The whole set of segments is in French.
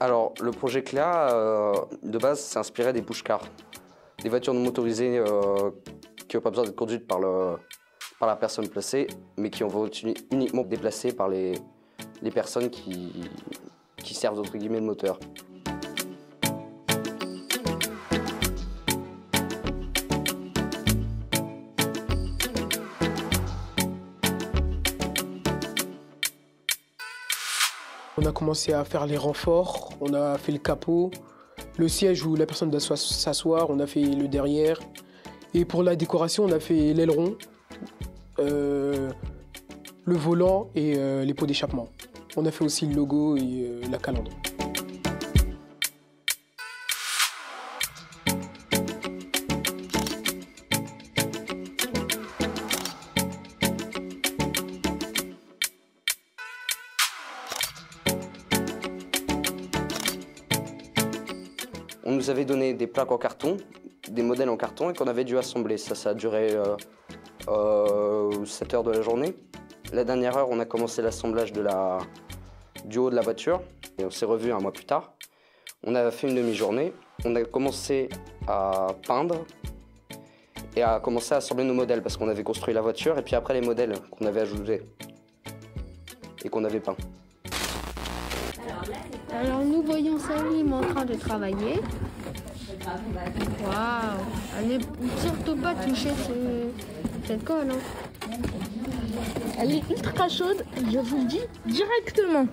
Alors, le projet Cléa, de base, s'est inspiré des push-cars. Des voitures non motorisées qui n'ont pas besoin d'être conduites par la personne placée, mais qui vont être uniquement déplacées par les personnes qui servent entre guillemets de moteur. On a commencé à faire les renforts, on a fait le capot, le siège où la personne doit s'asseoir, on a fait le derrière. Et pour la décoration, on a fait l'aileron, le volant et les pots d'échappement. On a fait aussi le logo et la calandre. On nous avait donné des plaques en carton, des modèles en carton et qu'on avait dû assembler. Ça a duré 7 heures de la journée. La dernière heure, on a commencé l'assemblage du haut de la voiture et on s'est revus un mois plus tard. On a fait une demi-journée, on a commencé à peindre et à commencer à assembler nos modèles parce qu'on avait construit la voiture et puis après les modèles qu'on avait ajoutés et qu'on avait peints. Alors nous voyons Salim en train de travailler. Waouh! Elle n'est surtout pas touchée cette colle. Hein. Elle est ultra chaude, je vous le dis directement.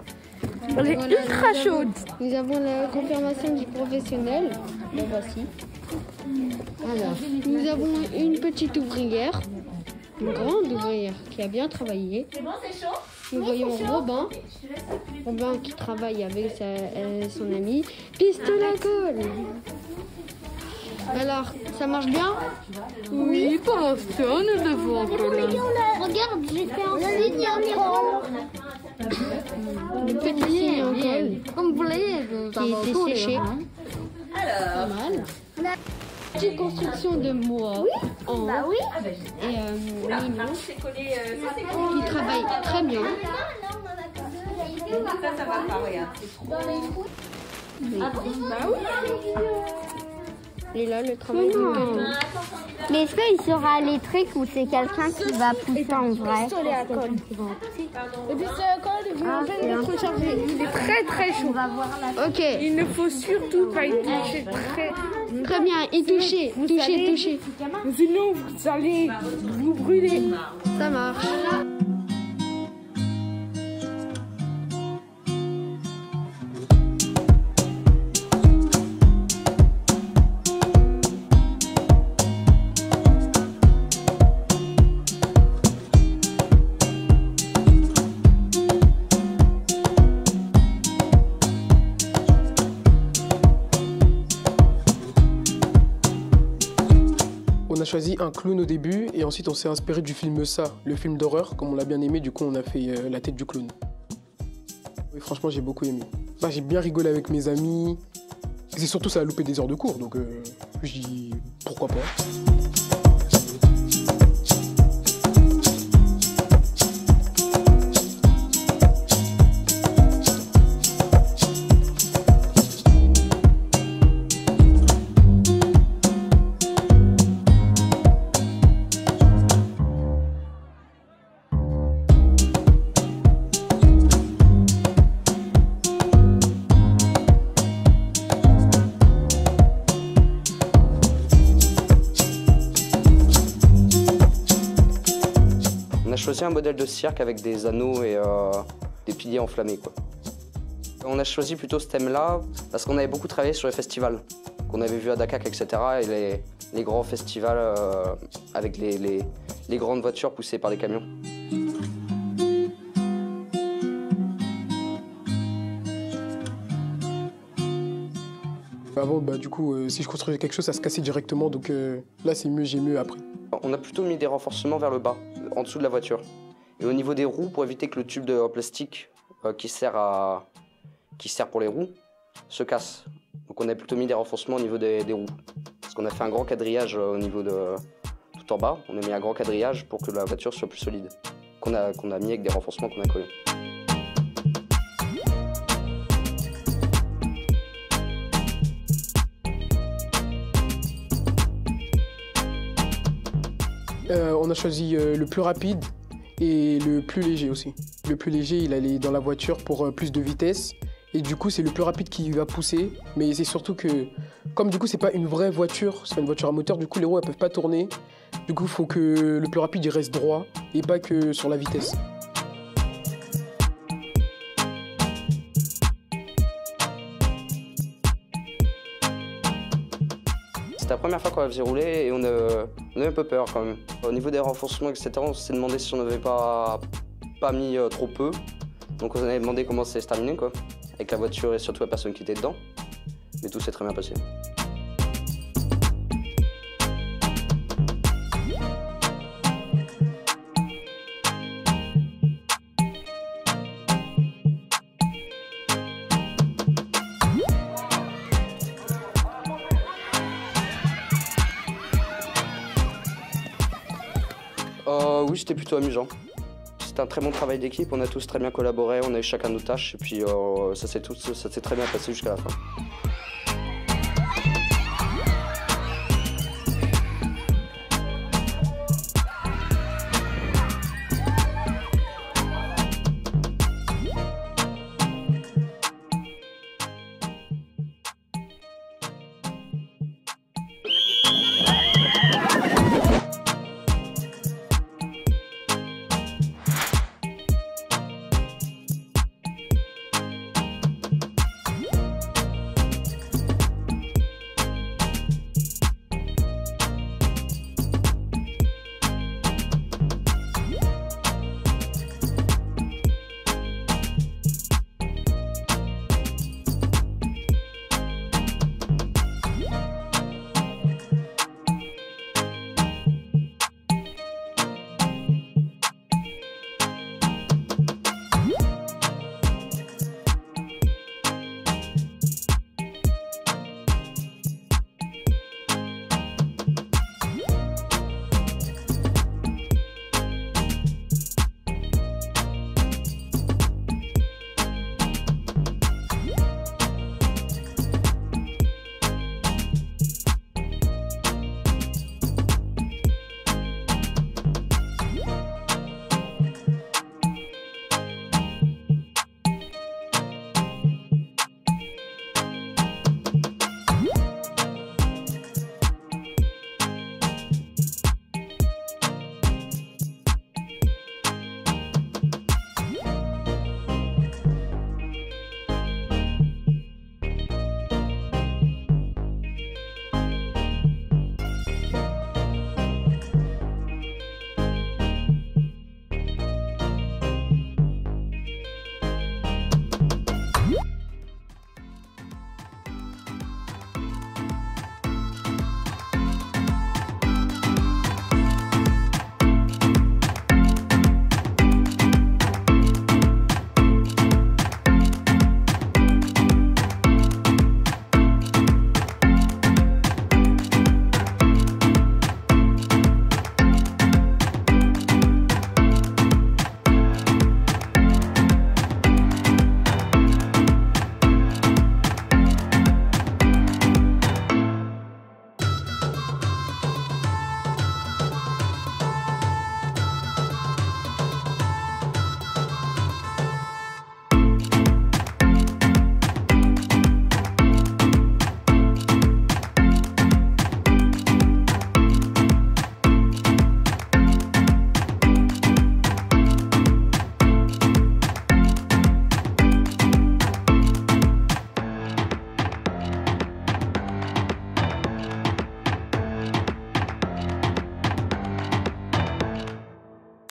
Elle est ultra chaude. Nous avons la confirmation du professionnel. La voici. Alors, nous avons une petite ouvrière, une grande ouvrière qui a bien travaillé. Nous voyons Robin qui travaille avec son ami. Piste la colle. Alors, ça marche bien? Oui, pour l'instant, nous devons encore. Regarde, j'ai fait un signe en colle. Le petit signe en colle. Comme vous voyez, qui était séché. Alors, pas mal. La petite construction de moi en haut. Bah oui. Et Nino, qui travaille très bien. Ça va pas, regarde. Bah oui. Et là, le travail du cadeau. Mais est-ce qu'il sera électrique ou c'est quelqu'un qui va pousser en vrai? Le pistolet à colle. Le pistolet à colle, il vient à peine d'être rechargé. Il est très très chaud. Ok. Il ne faut surtout pas y toucher. Très bien, y toucher, toucher. Sinon, vous allez vous brûler. Ça marche. On a choisi un clown au début et ensuite on s'est inspiré du film Ça, le film d'horreur, comme on l'a bien aimé, du coup on a fait la tête du clown. Oui, franchement j'ai beaucoup aimé. J'ai bien rigolé avec mes amis, et c'est surtout ça a loupé des heures de cours, donc je dis pourquoi pas. On a choisi un modèle de cirque avec des anneaux et des piliers enflammés, quoi. On a choisi plutôt ce thème-là parce qu'on avait beaucoup travaillé sur les festivals qu'on avait vus à Dakar, etc. et les grands festivals avec les grandes voitures poussées par des camions. Avant, du coup, si je construisais quelque chose, ça se cassait directement, donc là c'est mieux, j'ai mieux appris. On a plutôt mis des renforcements vers le bas, en dessous de la voiture. Et au niveau des roues, pour éviter que le tube de plastique qui sert pour les roues se casse. Donc on a plutôt mis des renforcements au niveau des roues. Parce qu'on a fait un grand quadrillage au niveau de tout en bas. On a mis un grand quadrillage pour que la voiture soit plus solide. Qu'on a mis avec des renforcements qu'on a collés. On a choisi le plus rapide et le plus léger aussi. Le plus léger, il allait dans la voiture pour plus de vitesse. Et du coup, c'est le plus rapide qui va pousser. Mais c'est surtout que, comme du coup, c'est pas une vraie voiture, c'est pas une voiture à moteur, du coup, les roues, elles peuvent pas tourner. Du coup, il faut que le plus rapide, il reste droit et pas que sur la vitesse. C'était la première fois qu'on la faisait rouler et on avait un peu peur quand même. Au niveau des renforcements, etc., on s'est demandé si on n'avait pas mis trop peu. Donc on avait demandé comment ça se terminer, quoi, avec la voiture et surtout la personne qui était dedans. Mais tout s'est très bien passé. Oui, c'était plutôt amusant. C'était un très bon travail d'équipe, on a tous très bien collaboré, on a eu chacun nos tâches et puis ça s'est très bien passé jusqu'à la fin.